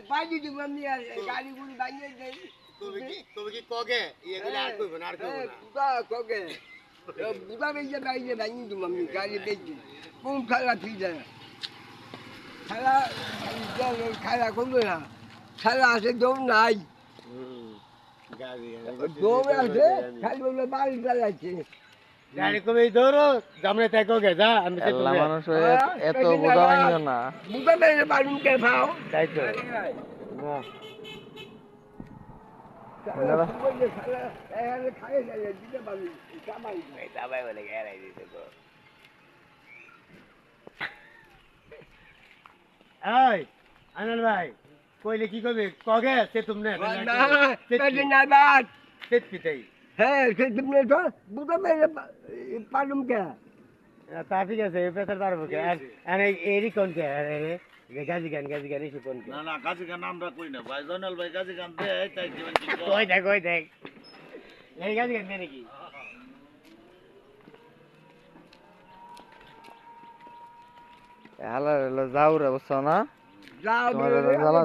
বাজি তুমি আমি গাড়ি গুলি বানিয়ে দেই তুমি কি কগে ইয়ে দিলে আর কইব না আর কইব না বুদা কগে বুদা বেজে বাইরে বানিয়ে তুমি আমি গাড়ি বেজি কোন খেলা ফিরে খেলা খেলা করবে না খেলা আছে দৌড় নাই গাড়ি দৌড় আছে খালি বলে বাড়ি চালাচ্ছে গাড়ি কবে ধরো জামনে তাই কগে যা আমি সে আল্লাহ মানুষ হয়ে এত বোঝা হইও না। বুদা বেজে বাড়ি কে খাও তাই তো না এই আনন্দ ভাই কইলে কি কবে কগে সে তুমি সেট পিটাই তা ঠিক আছে পেছার পারবো কে আর এরি কোন কে গাজি গান এসে কোন কে না না গাছি গান আমরা কই না ভাই জয়নাল ভাই গাছি গান দেয় তাই জীবন কি কই দেখ এই গাজি গান দেয় নাকি হালা যাও রে বুঝছো না যাও তোমার জ্বালা